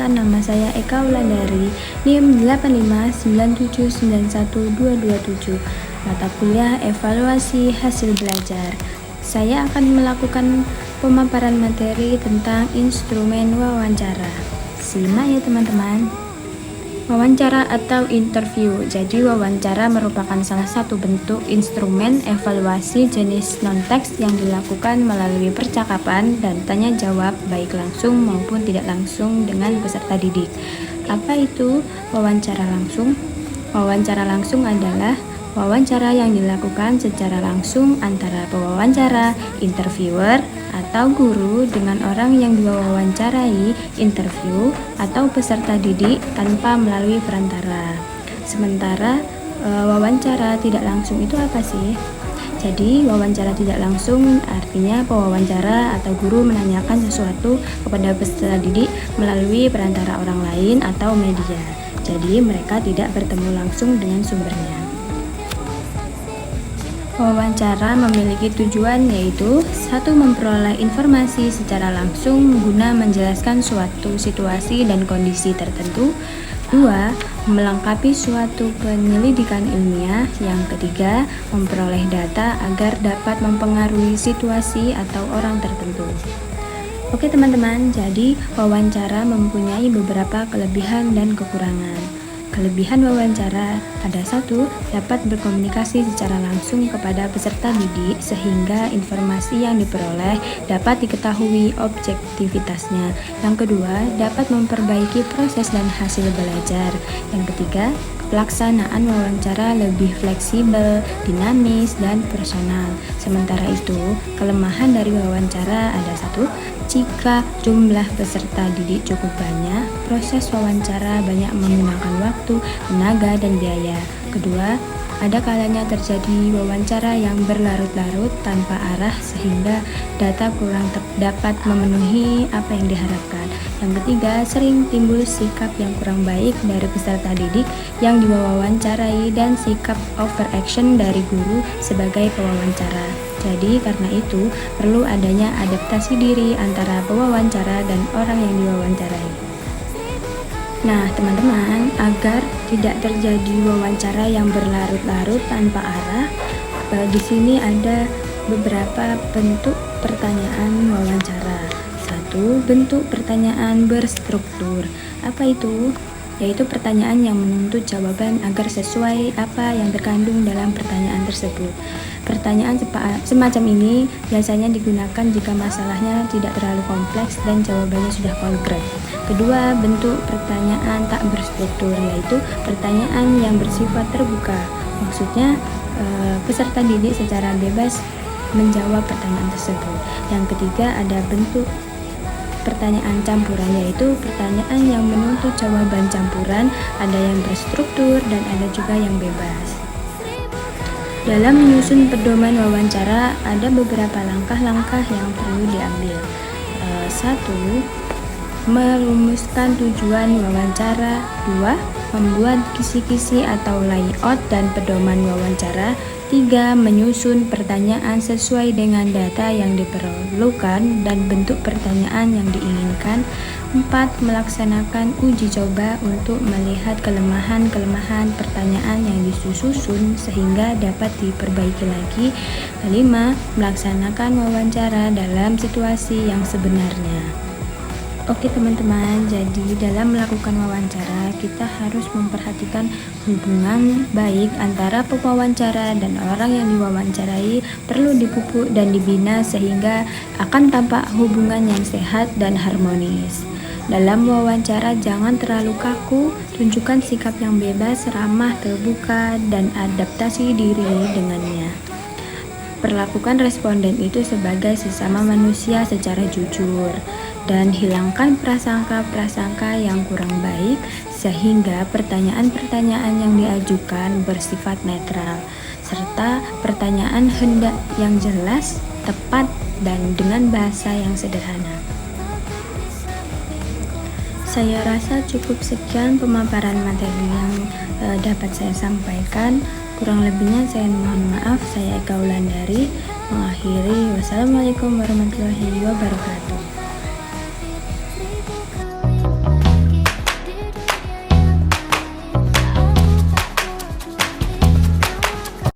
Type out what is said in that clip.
perkenalkan, nama saya Eka Wulandari, NIM 859791227, mata kuliah evaluasi hasil belajar. Saya akan melakukan pemaparan materi tentang instrumen wawancara. Simak ya teman-teman. Wawancara atau interview. Jadi wawancara merupakan salah satu bentuk instrumen evaluasi jenis non-teks yang dilakukan melalui percakapan dan tanya jawab baik langsung maupun tidak langsung dengan peserta didik. Apa itu wawancara langsung? Wawancara langsung adalah wawancara yang dilakukan secara langsung antara pewawancara, interviewer, atau guru dengan orang yang diwawancarai, interview, atau peserta didik tanpa melalui perantara. Sementara wawancara tidak langsung itu apa sih? Jadi wawancara tidak langsung artinya pewawancara atau guru menanyakan sesuatu kepada peserta didik melalui perantara orang lain atau media. Jadi mereka tidak bertemu langsung dengan sumbernya. Wawancara memiliki tujuan yaitu 1. Memperoleh informasi secara langsung guna menjelaskan suatu situasi dan kondisi tertentu. 2. Melengkapi suatu penyelidikan ilmiah. Yang ketiga, memperoleh data agar dapat mempengaruhi situasi atau orang tertentu. Oke teman-teman, jadi wawancara mempunyai beberapa kelebihan dan kekurangan. Kelebihan wawancara ada 1. Dapat berkomunikasi secara langsung kepada peserta didik sehingga informasi yang diperoleh dapat diketahui objektivitasnya. Yang kedua, dapat memperbaiki proses dan hasil belajar. Yang ketiga, pelaksanaan wawancara lebih fleksibel, dinamis, dan personal. Sementara itu, kelemahan dari wawancara ada 1. Jika jumlah peserta didik cukup banyak, proses wawancara banyak menggunakan waktu, tenaga, dan biaya. Kedua, ada kalanya terjadi wawancara yang berlarut-larut tanpa arah sehingga data kurang dapat memenuhi apa yang diharapkan. Yang ketiga, sering timbul sikap yang kurang baik dari peserta didik yang diwawancarai dan sikap overaction dari guru sebagai pewawancara. Jadi karena itu perlu adanya adaptasi diri antara pewawancara dan orang yang diwawancarai. Nah teman-teman, agar tidak terjadi wawancara yang berlarut-larut tanpa arah, di sini ada beberapa bentuk pertanyaan wawancara. 1. Bentuk pertanyaan berstruktur. Apa itu? Yaitu pertanyaan yang menuntut jawaban agar sesuai apa yang terkandung dalam pertanyaan tersebut. Pertanyaan semacam ini biasanya digunakan jika masalahnya tidak terlalu kompleks dan jawabannya sudah konkret. Kedua, bentuk pertanyaan tak berstruktur, yaitu pertanyaan yang bersifat terbuka. Maksudnya peserta didik secara bebas menjawab pertanyaan tersebut. Yang ketiga, ada bentuk pertanyaan campuran, yaitu pertanyaan yang menuntut jawaban campuran, ada yang berstruktur dan ada juga yang bebas. Dalam menyusun pedoman wawancara, ada beberapa langkah-langkah yang perlu diambil. 1. Merumuskan tujuan wawancara. 2. Membuat kisi-kisi atau layout dan pedoman wawancara. 3. Menyusun pertanyaan sesuai dengan data yang diperlukan dan bentuk pertanyaan yang diinginkan. 4. Melaksanakan uji coba untuk melihat kelemahan-kelemahan pertanyaan yang disusun sehingga dapat diperbaiki lagi. 5. Melaksanakan wawancara dalam situasi yang sebenarnya. Oke teman-teman, jadi dalam melakukan wawancara kita harus memperhatikan hubungan baik antara pewawancara dan orang yang diwawancarai perlu dipupuk dan dibina sehingga akan tampak hubungan yang sehat dan harmonis. Dalam wawancara jangan terlalu kaku, tunjukkan sikap yang bebas, ramah, terbuka, dan adaptasi diri dengannya. Perlakukan responden itu sebagai sesama manusia secara jujur dan hilangkan prasangka-prasangka yang kurang baik sehingga pertanyaan-pertanyaan yang diajukan bersifat netral serta pertanyaan hendak yang jelas, tepat, dan dengan bahasa yang sederhana. Saya rasa cukup sekian pemaparan materi yang dapat saya sampaikan. Kurang lebihnya saya mohon maaf. Saya Eka Wulandari mengakhiri. Wassalamualaikum warahmatullahi wabarakatuh.